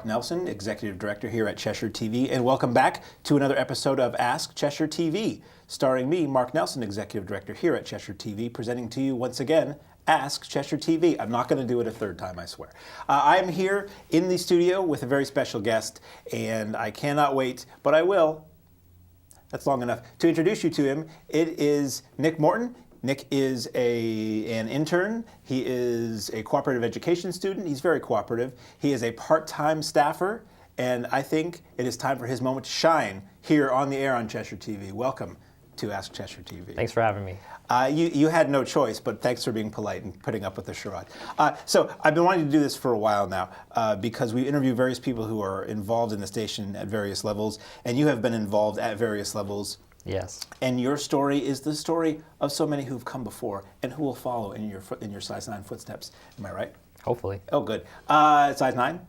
Mark Nelson, Executive Director here at Cheshire TV, and welcome back to another episode of Ask Cheshire TV, starring me, Mark Nelson, Executive Director here at Cheshire TV, presenting to you once again, Ask Cheshire TV. I'm not going to do it a third time, I swear. I'm here in the studio with a very special guest, and I cannot wait, but I will. That's long enough. To introduce you to him, it is Nick Morton. Nick is an intern. He is a cooperative education student. He's very cooperative. He is a part-time staffer, and I think it is time for his moment to shine here on the air on Cheshire TV. Welcome to Ask Cheshire TV. Thanks for having me. You had no choice, but thanks for being polite and putting up with the charade. So I've been wanting to do this for a while now because we interview various people who are involved in the station at various levels, and you have been involved at various levels. Yes. And your story is the story of so many who've come before and who will follow in your size 9 footsteps. Am I right? Hopefully. Oh, good. Size 9?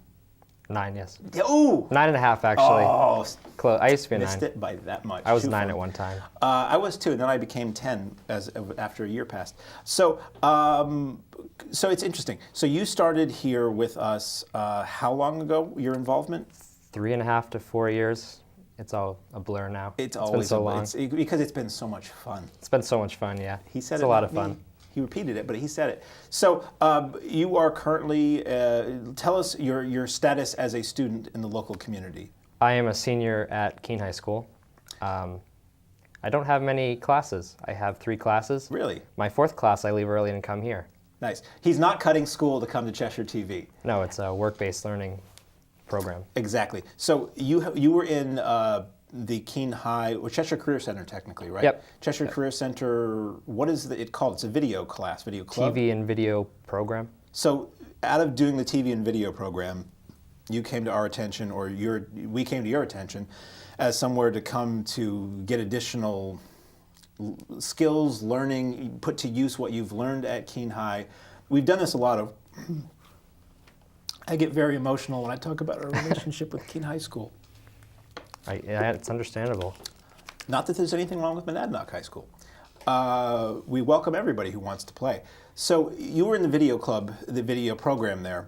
9, yes. Ooh! 9.5, actually. Oh, Close. I used to be a 9. missed it by that much. I was 9 at one time. I was too, and then I became 10 after a year passed. So, so it's interesting. So you started here with us. How long ago? Your involvement? 3.5 to 4 years. It's all a blur now. It's always always been so long. Because it's been so much fun. It's been so much fun, yeah. He said it's it. a lot not of fun. me. He repeated it, but he said it. So you are currently. Tell us your status as a student in the local community. I am a senior at Keene High School. I don't have many classes. I have 3 classes. Really? My 4th class, I leave early and come here. Nice. He's not cutting school to come to Cheshire TV. No, it's a work-based learning program. Exactly. So you were in the Keene High, or Cheshire Career Center technically, right? Yep. Cheshire Career Center, what is it called? It's a video class, video club? TV and video program. So out of doing the TV and video program, you came to our attention, or we came to your attention as somewhere to come to get additional skills, learning, put to use what you've learned at Keene High. We've done this a lot of. I get very emotional when I talk about our relationship with Keene High School. Yeah, it's understandable. Not that there's anything wrong with Monadnock High School. We welcome everybody who wants to play. So you were in the video club, the video program there.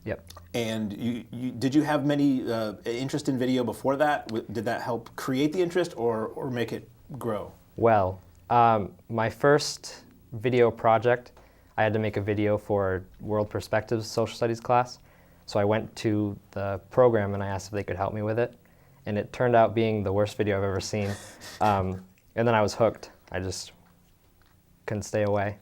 Yep. And did you have many interest in video before that? Did that help create the interest or make it grow? Well, my first video project, I had to make a video for World Perspectives social studies class. So I went to the program and I asked if they could help me with it. And it turned out being the worst video I've ever seen. And then I was hooked. I just couldn't stay away.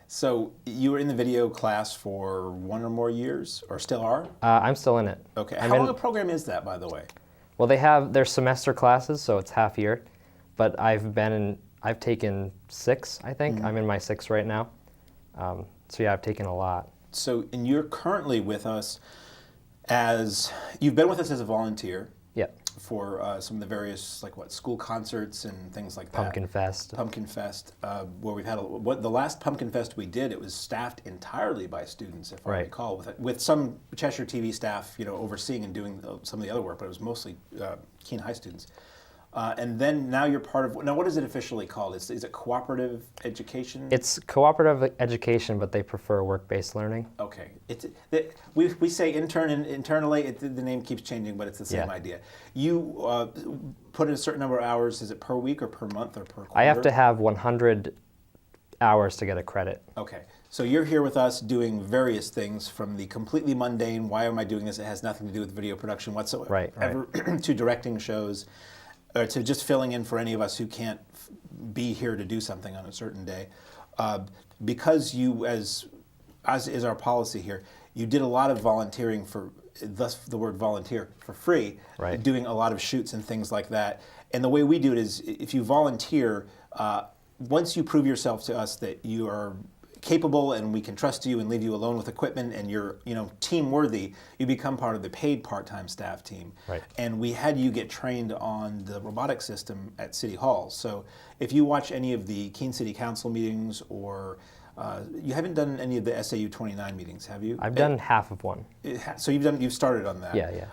So you were in the video class for 1 or more years, or still are? I'm still in it. Okay. How long a program is that, by the way? Well, they have their semester classes, so it's half year. But I've taken 6, I think. I'm in my 6th right now. So yeah, I've taken a lot. So, and you're currently with us you've been with us as a volunteer. Yeah. For some of the various, school concerts and things like that. Pumpkin Fest. Pumpkin Fest, where we've had the last Pumpkin Fest we did, it was staffed entirely by students, if I recall, with some Cheshire TV staff, overseeing and doing some of the other work, but it was mostly Keene High students. And then now you're part of, now what is it officially called? Is it cooperative education? It's cooperative education, but they prefer work-based learning. Okay. We say internally, the name keeps changing, but it's the same idea. You put in a certain number of hours, is it per week or per month or per quarter? I have to have 100 hours to get a credit. Okay. So you're here with us doing various things, from the completely mundane, why am I doing this? It has nothing to do with video production whatsoever, right. to directing shows, or to just filling in for any of us who can't be here to do something on a certain day. Because you, as is our policy here, you did a lot of volunteering thus the word volunteer, for free, doing a lot of shoots and things like that. And the way we do it is, if you volunteer, once you prove yourself to us that you are capable and we can trust you and leave you alone with equipment and you're team worthy, you become part of the paid part-time staff team. Right. And we had you get trained on the robotic system at City Hall. So if you watch any of the Keene City Council meetings or You haven't done any of the SAU 29 meetings, have you? I've done half of one. So you've started on that. Yeah.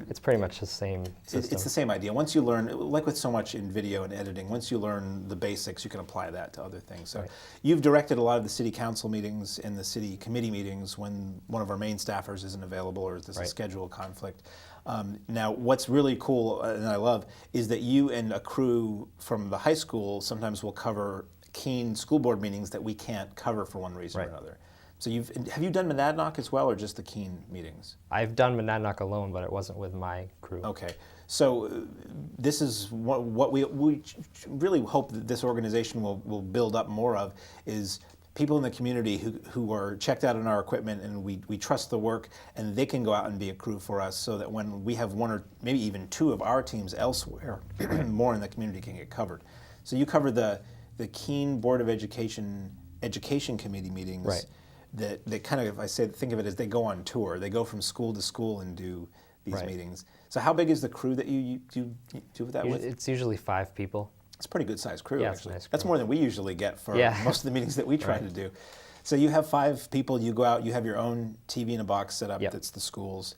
It's pretty much the same system. It's the same idea. Once you learn, like with so much in video and editing, once you learn the basics, you can apply that to other things. So you've directed a lot of the city council meetings and the city committee meetings when one of our main staffers isn't available or there's a schedule conflict. Now, what's really cool and I love is that you and a crew from the high school sometimes will cover Keene school board meetings that we can't cover for one reason or another. So have you done Monadnock as well, or just the Keene meetings? I've done Monadnock alone, but it wasn't with my crew. Okay, so this is what we really hope that this organization will build up more of is people in the community who are checked out on our equipment, and we trust the work, and they can go out and be a crew for us, so that when we have one or maybe even two of our teams elsewhere, more in the community can get covered. So you cover the Keene Board of Education Committee meetings that kind of, think of it as they go on tour. They go from school to school and do these meetings. So how big is the crew that you do that with? It's usually 5 people. It's a pretty good sized crew, yeah, actually. Nice crew. That's more than we usually get for most of the meetings that we try to do. So you have 5 people, you go out, you have your own TV in a box set up that's the schools.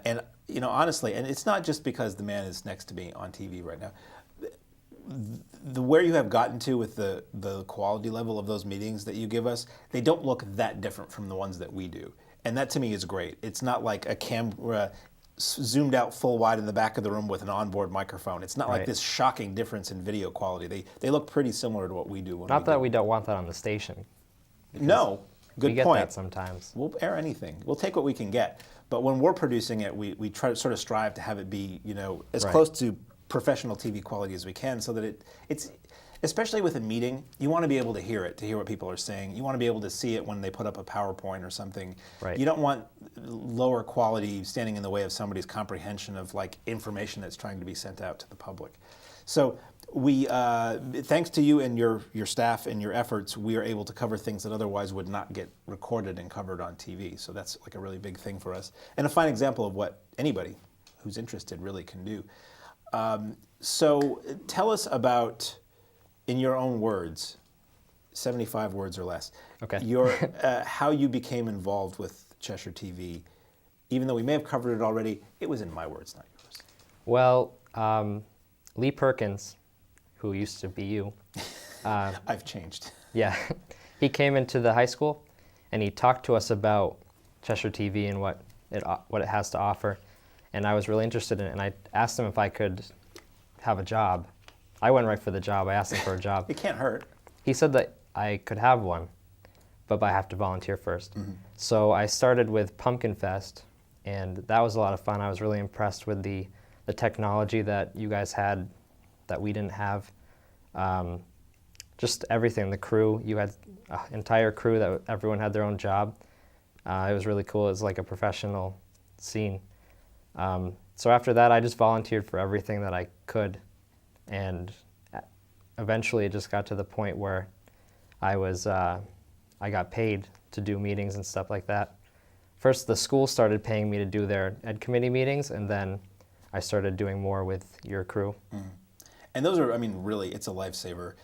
And honestly, and it's not just because the man is next to me on TV right now, where you have gotten to with the quality level of those meetings that you give us, they don't look that different from the ones that we do. And that to me is great. It's not like a camera zoomed out full wide in the back of the room with an onboard microphone. It's not like this shocking difference in video quality. They look pretty similar to what we do. Not that we don't want that on the station. No, good point. We get that sometimes. We'll air anything. We'll take what we can get. But when we're producing it, we try to sort of strive to have it be, as close to professional TV quality as we can, so that it's, especially with a meeting, you want to be able to hear it, to hear what people are saying. You want to be able to see it when they put up a PowerPoint or something. You don't want lower quality standing in the way of somebody's comprehension of information that's trying to be sent out to the public. So we, thanks to you and your staff and your efforts, we are able to cover things that otherwise would not get recorded and covered on TV. So that's a really big thing for us, and a fine example of what anybody who's interested really can do. So tell us about, in your own words, 75 words or less, your how you became involved with Cheshire TV. Even though we may have covered it already, it was in my words, not yours. Well, Lee Perkins, who used to be you. I've changed. Yeah. He came into the high school, and he talked to us about Cheshire TV and what it has to offer. And I was really interested in it, and I asked him if I could have a job. I went right for the job. I asked him for a job. It can't hurt. He said that I could have one, but I have to volunteer first. So I started with Pumpkin Fest, and that was a lot of fun. I was really impressed with the technology that you guys had that we didn't have. Just everything, the crew. You had an entire crew that everyone had their own job. It was really cool. It was like a professional scene. So after that, I just volunteered for everything that I could, and eventually it just got to the point where I got paid to do meetings and stuff like that. First, the school started paying me to do their ed committee meetings, and then I started doing more with your crew. And those are, really, it's a lifesaver,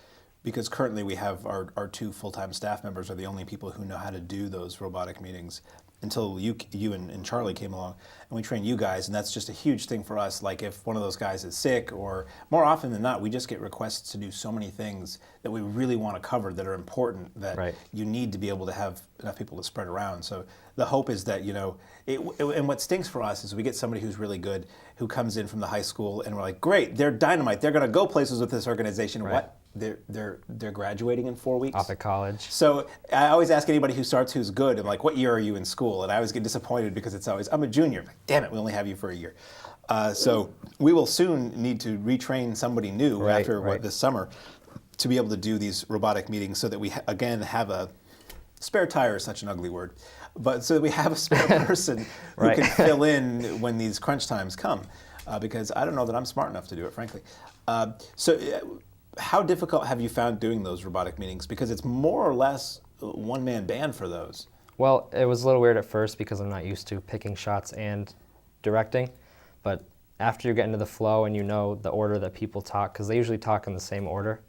because currently we have our 2 full-time staff members are the only people who know how to do those robotic meetings, until you and Charlie came along, and we trained you guys, and that's just a huge thing for us. Like if one of those guys is sick, or more often than not, we just get requests to do so many things that we really want to cover that are important, that you need to be able to have enough people to spread around. So the hope is that, and what stinks for us is we get somebody who's really good, who comes in from the high school, and we're like, great, they're dynamite, they're going to go places with this organization. What? They're graduating in 4 weeks. Off at college. So I always ask anybody who starts who's good, I'm like, what year are you in school? And I always get disappointed because it's always, I'm a junior. I'm like, damn it, we only have you for a year. So we will soon need to retrain somebody new after this summer to be able to do these robotic meetings, so that we again have a spare tire is such an ugly word, but so that we have a spare person who can fill in when these crunch times come, because I don't know that I'm smart enough to do it, frankly. How difficult have you found doing those robotic meetings? Because it's more or less one-man band for those. Well, it was a little weird at first because I'm not used to picking shots and directing, but after you get into the flow and you know the order that people talk, because they usually talk in the same order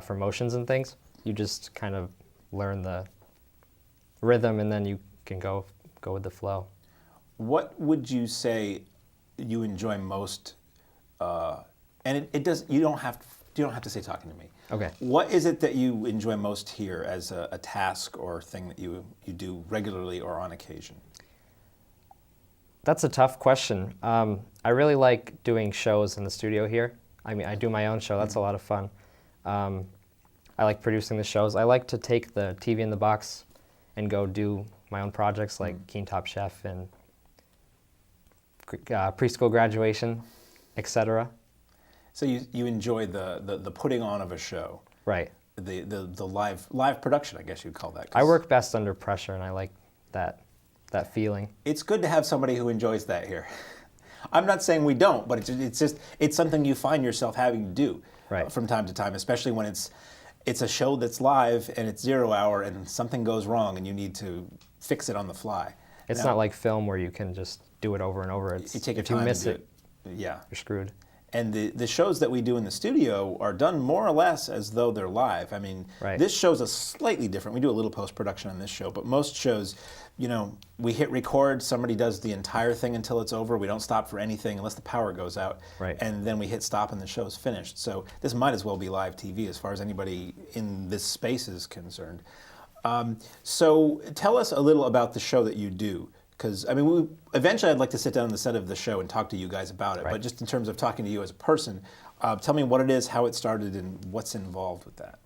for motions and things, you just kind of learn the rhythm, and then you can go with the flow. What would you say you enjoy most? And it does. You don't have to say talking to me. Okay. What is it that you enjoy most here as a task or thing that you do regularly or on occasion? That's a tough question. I really like doing shows in the studio here. I mean, I do my own show. That's a lot of fun. I like producing the shows. I like to take the TV in the box and go do my own projects like Keene Top Chef and preschool graduation, etc. So you enjoy the putting on of a show, Right. the live production, I guess you'd call that. I work best under pressure, and I like that feeling. It's good to have somebody who enjoys that here. I'm not saying we don't, but it's something you find yourself having to do from time to time, especially when it's a show that's live and it's 0 hour and something goes wrong and you need to fix it on the fly. It's not like film where you can just do it over and over. You take your if time you miss to do it, yeah, you're screwed. And the shows that we do in the studio are done more or less as though they're live. I mean, Right. This show's a slightly different. We do a little post-production on this show, but most shows, we hit record, somebody does the entire thing until it's over. We don't stop for anything unless the power goes out. Right. And then we hit stop and the show's finished. So this might as well be live TV as far as anybody in this space is concerned. So tell us a little about the show that you do. Because, I mean, eventually I'd like to sit down on the set of the show and talk to you guys about it. Right. But just in terms of talking to you as a person, tell me what it is, how it started, and what's involved with that.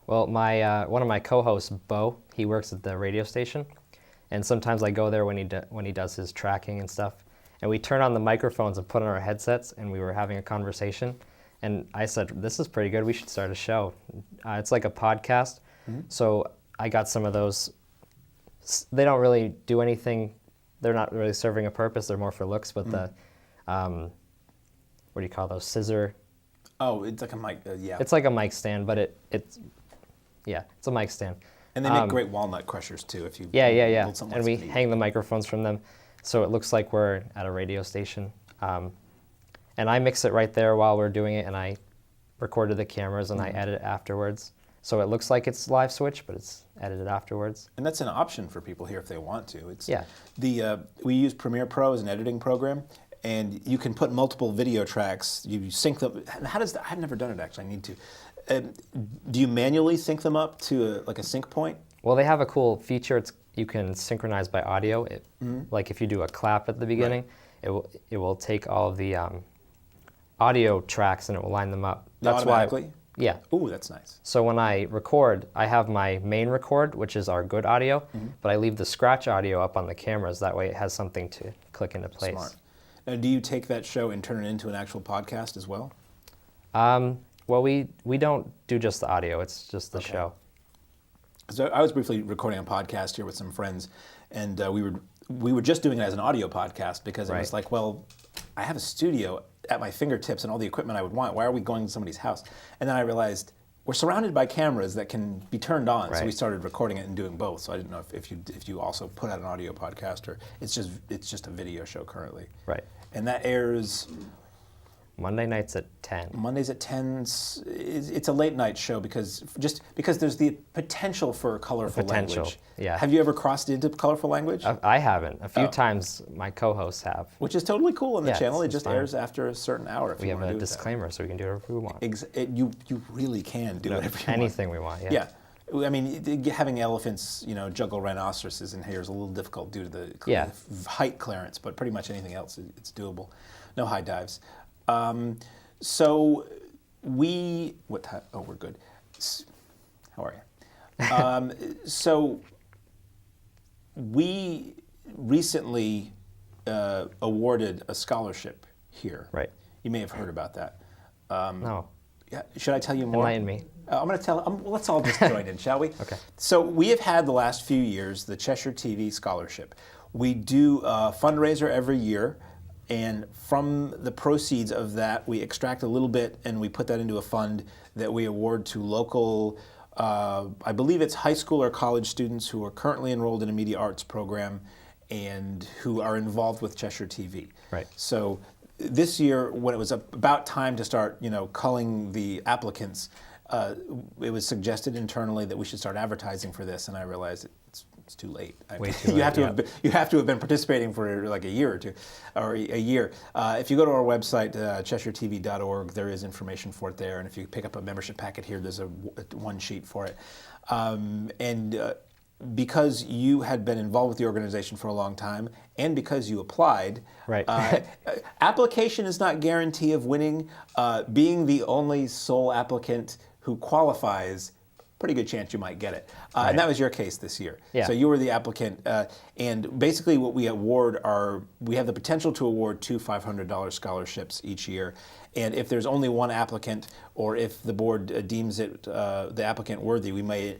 Well, one of my co-hosts, Bo, he works at the radio station, and sometimes I go there when he does his tracking and stuff. And we turn on the microphones and put on our headsets, and we were having a conversation. And I said, "This is pretty good. We should start a show." It's like a podcast. Mm-hmm. So I got some of those. They don't really do anything. They're not really serving a purpose. They're more for looks. But the, what do you call those? Scissor. Oh, it's like a mic. Yeah. It's like a mic stand, but it's a mic stand. And they make great walnut crushers too. If you yeah. build And we hang the microphones from them, so it looks like we're at a radio station. And I mix it right there while we're doing it, and I recorded the cameras and I edit it afterwards. So it looks like it's live switch, but it's edited afterwards. And that's an option for people here if they want to. It's Yeah. We use Premiere Pro as an editing program, and you can put multiple video tracks. You sync them. How does that? I've never done it actually. I need to. Do you manually sync them up to a sync point? Well, they have a cool feature. You can synchronize by audio. Like if you do a clap at the beginning, it will take all of the audio tracks and it will line them up. That's automatically? Why. Yeah. Ooh, that's nice. So when I record, I have my main record, which is our good audio, but I leave the scratch audio up on the cameras. That way it has something to click into place. Smart. Now, do you take that show and turn it into an actual podcast as well? Well, we don't do just the audio. It's just the show. So I was briefly recording a podcast here with some friends, and we were just doing it as an audio podcast because it was like, well, I have a studio at my fingertips and all the equipment I would want. Why are we going to somebody's house? And then I realized we're surrounded by cameras that can be turned on. So we started recording it and doing both. So I didn't know if you also put out an audio podcast or it's just a video show currently. Right. And that airs Monday nights at 10. Mondays at 10. It's a late night show because there's the potential for colorful language. Yeah. Have you ever crossed into colorful language? I haven't. A few times my co-hosts have. Which is totally cool on the channel. It just fine. airs after a certain hour. If We you have want to a do disclaimer, so we can do whatever we want. You really can do whatever you want. Anything we want. Yeah. I mean, having elephants, juggle rhinoceroses in here is a little difficult due to the height clearance, but pretty much anything else, it's doable. No high dives. So what time? Oh, we're good. How are you? So we recently awarded a scholarship here. Right. You may have heard about that. No. Yeah. Should I tell you more? Enlighten me. I'm going to tell. Let's all just join in, shall we? Okay. So we have had the last few years the Cheshire TV Scholarship. We do a fundraiser every year, and from the proceeds of that, we extract a little bit and we put that into a fund that we award to local, I believe it's high school or college students who are currently enrolled in a media arts program and who are involved with Cheshire TV. Right. So this year, when it was about time to start, culling the applicants, it was suggested internally that we should start advertising for this, and I realized it's too late. Way too you late, have to yeah. you have to have been participating for like a year or two, or a year. If you go to our website, CheshireTV.org, there is information for it there, and if you pick up a membership packet here, there's a one sheet for it. Because you had been involved with the organization for a long time, and because you applied, Right. application is not guarantee of winning. Being the only sole applicant who qualifies, pretty good chance you might get it. And that was your case this year. Yeah. So you were the applicant, and basically what we award we have the potential to award 2 $500 scholarships each year. And if there's only one applicant, or if the board deems it the applicant worthy, we may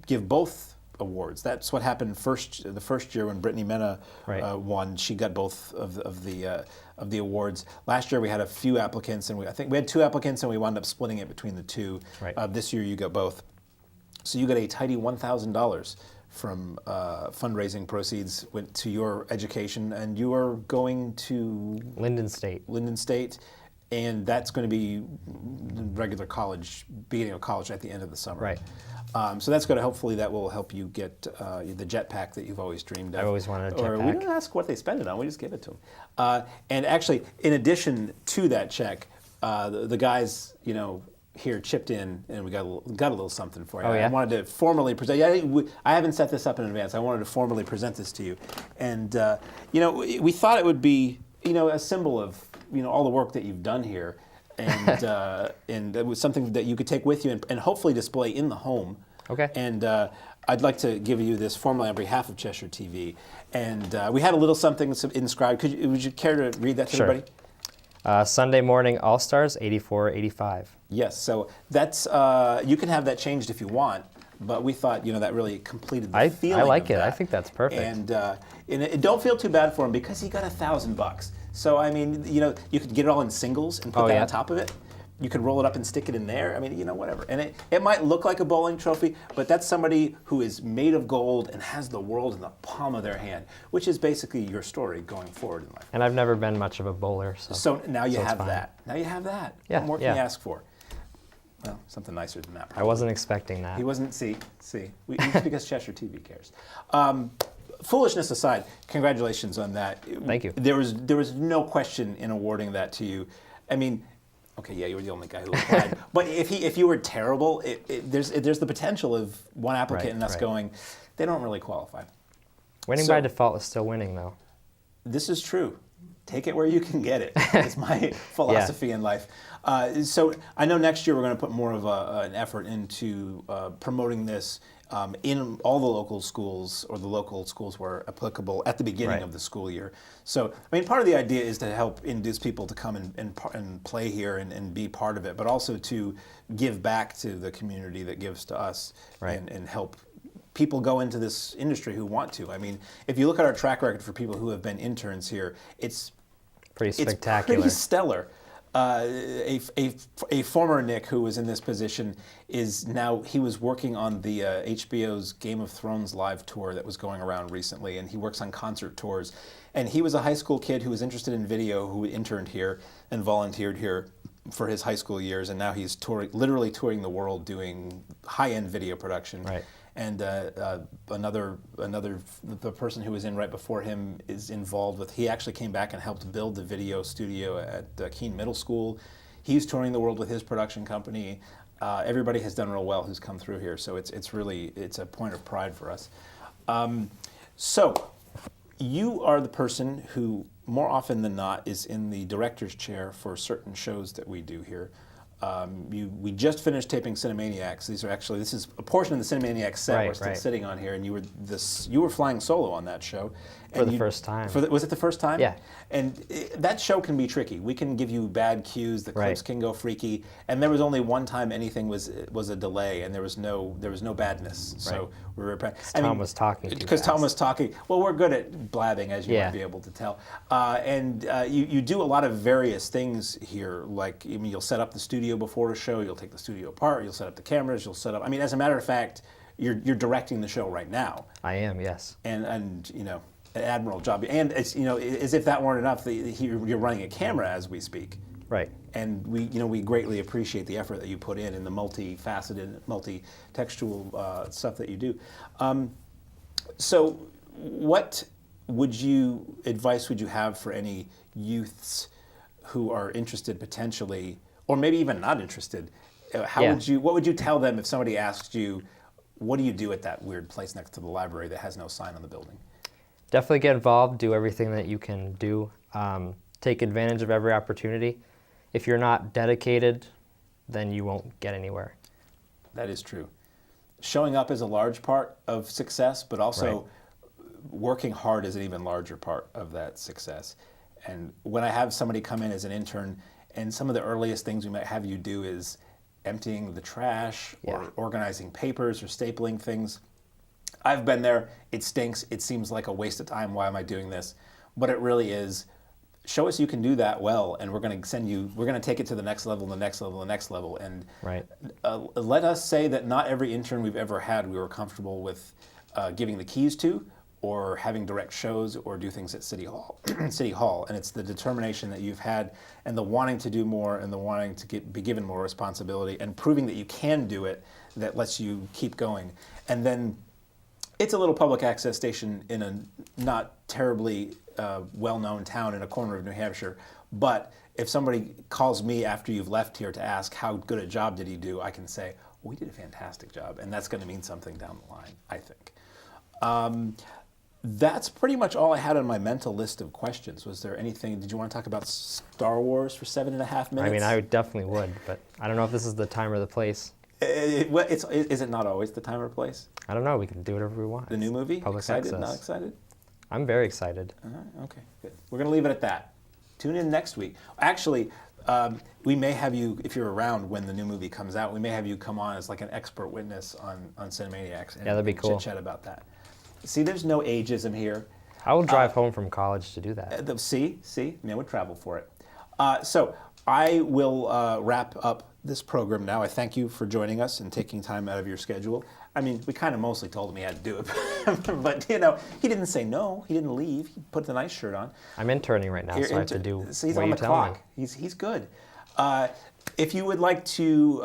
give both awards. That's what happened the first year when Brittany Mena won. She got both of the awards. Last year we had a few applicants, and I think we had 2 applicants, and we wound up splitting it between the 2. Right. This year you got both. So you got a tidy $1,000 from fundraising proceeds went to your education, and you are going to Linden State. Linden State, and that's going to be regular college, beginning of college at the end of the summer. Right. So that's going to hopefully that will help you get the jetpack that you've always dreamed of. I've always wanted a Or we jetpack. don't ask what they spend it on; we just give it to them. And actually, in addition to that check, the guys, here chipped in, and we got a little something for you. Oh, yeah? I wanted to formally present. I haven't set this up in advance. I wanted to formally present this to you, and we thought it would be a symbol of all the work that you've done here, and and it was something that you could take with you and hopefully display in the home. Okay. And I'd like to give you this formally on behalf of Cheshire TV, and we had a little something inscribed. Would you care to read that to Sure. everybody? Sunday morning All-Stars, 84-85. Yes, so that's you can have that changed if you want, but we thought that really completed the feeling. I like of it. that. I think that's perfect. And don't feel too bad for him because he got $1,000. So I mean, you could get it all in singles and put that on top of it. You could roll it up and stick it in there. I mean, whatever. And it might look like a bowling trophy, but that's somebody who is made of gold and has the world in the palm of their hand, which is basically your story going forward in life. And I've never been much of a bowler, So now you it's have fine. that. Now you have that. Yeah, What more can you yeah. ask for? Well, something nicer than that. I wasn't expecting that. He wasn't. See. It's because Cheshire TV cares. Foolishness aside, congratulations on that. Thank you. There was no question in awarding that to you. I mean, okay, yeah, you were the only guy who applied. But if you were terrible, there's the potential of one applicant and us going, they don't really qualify. Winning by default is still winning, though. This is true. Take it where you can get it. It's my philosophy in life. So I know next year we're going to put more of an effort into promoting this in all the local schools, or the local schools where applicable, at the beginning of the school year. So, I mean, part of the idea is to help induce people to come and play here and be part of it, but also to give back to the community that gives to us and help people go into this industry who want to. I mean, if you look at our track record for people who have been interns here, it's Pretty spectacular. It's pretty stellar. A former Nick who was in this position he was working on the HBO's Game of Thrones live tour that was going around recently, and he works on concert tours. And he was a high school kid who was interested in video, who interned here and volunteered here for his high school years, and now he's literally touring the world doing high-end video production. Right. And the person who was in right before him is involved with. He actually came back and helped build the video studio at Keene Middle School. He's touring the world with his production company. Everybody has done real well who's come through here, so it's a point of pride for us. So you are the person who, more often than not, is in the director's chair for certain shows that we do here. We just finished taping Cinemaniacs. This is a portion of the Cinemaniacs set we're still sitting on here, and you were flying solo on that show. For the first time. Was it the first time? Yeah. And that show can be tricky. We can give you bad cues. The clips can go freaky. And there was only one time anything was a delay, and there was no badness. So we were. Tom was talking. Because Tom was talking. Well, we're good at blabbing, as you might be able to tell. And you do a lot of various things here. Like, you'll set up the studio before a show. You'll take the studio apart. You'll set up the cameras. You'll set up. I mean, as a matter of fact, you're directing the show right now. I am, yes. And an admirable job. And it's as if that weren't enough, you're running a camera as we speak. Right. And we greatly appreciate the effort that you put in the multifaceted, multi-textual stuff that you do. So what advice would you have for any youths who are interested potentially, or maybe even not interested? What would you tell them if somebody asked you, what do you do at that weird place next to the library that has no sign on the building? Definitely get involved, do everything that you can do, take advantage of every opportunity. If you're not dedicated, then you won't get anywhere. That is true. Showing up is a large part of success, but also working hard is an even larger part of that success. And when I have somebody come in as an intern, and some of the earliest things we might have you do is emptying the trash or organizing papers or stapling things. I've been there. It stinks. It seems like a waste of time. Why am I doing this? But it really is. Show us you can do that well, and we're going to take it to the next level, the next level, the next level. And let us say that not every intern we've ever had we were comfortable with giving the keys to, or having direct shows, or do things at City Hall. And it's the determination that you've had, and the wanting to do more, and the wanting to be given more responsibility, and proving that you can do it, that lets you keep going. And then it's a little public access station in a not terribly well-known town in a corner of New Hampshire. But if somebody calls me after you've left here to ask how good a job did he do, I can say, well, we did a fantastic job, and that's going to mean something down the line, I think. That's pretty much all I had on my mental list of questions. Was there anything, did you want to talk about Star Wars for 7.5 minutes? I mean, I definitely would, but I don't know if this is the time or the place. Is it not always the time or place? I don't know. We can do whatever we want. The new movie? Public Excited? access. Not excited? I'm very excited. Okay, good. We're going to leave it at that. Tune in next week. Actually, we may have you, if you're around when the new movie comes out, we may have you come on as like an expert witness on Cinemaniacs. And, that'd be cool. Chit-chat about that. See, there's no ageism here. I will drive home from college to do that. See, man would travel for it. So I will wrap up this program now. I thank you for joining us and taking time out of your schedule. I mean, we kind of mostly told him he had to do it, but he didn't say no. He didn't leave. He put the nice shirt on. I'm interning right now, so I have to do so he's what on you the tell clock. me. He's good. If you would like to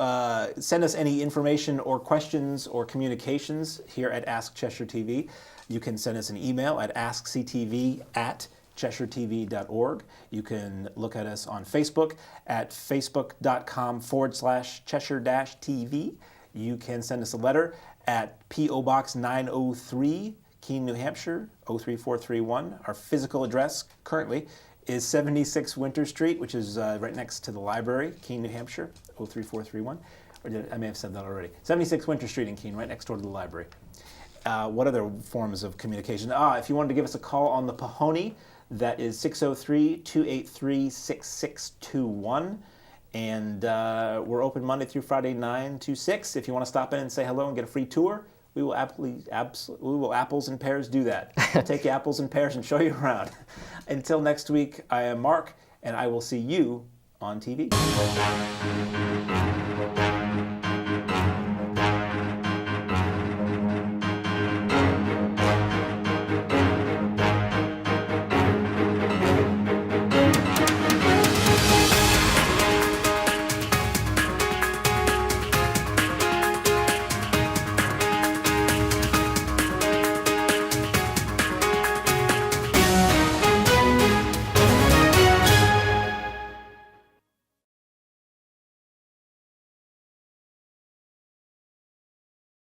send us any information or questions or communications here at Ask Cheshire TV, you can send us an email at askctv@cheshiretv.org. You can look at us on Facebook at facebook.com/Cheshire-TV. You can send us a letter at P.O. Box 903, Keene, New Hampshire, 03431. Our physical address currently is 76 Winter Street, which is right next to the library, Keene, New Hampshire, 03431. Or I may have said that already. 76 Winter Street in Keene, right next door to the library. What other forms of communication? If you wanted to give us a call on the Pahoney, that is 603-283-6621. And we're open Monday through Friday, 9 to 6. If you want to stop in and say hello and get a free tour, we will apples and pears do that. We'll take you apples and pears and show you around. Until next week, I am Mark, and I will see you on TV.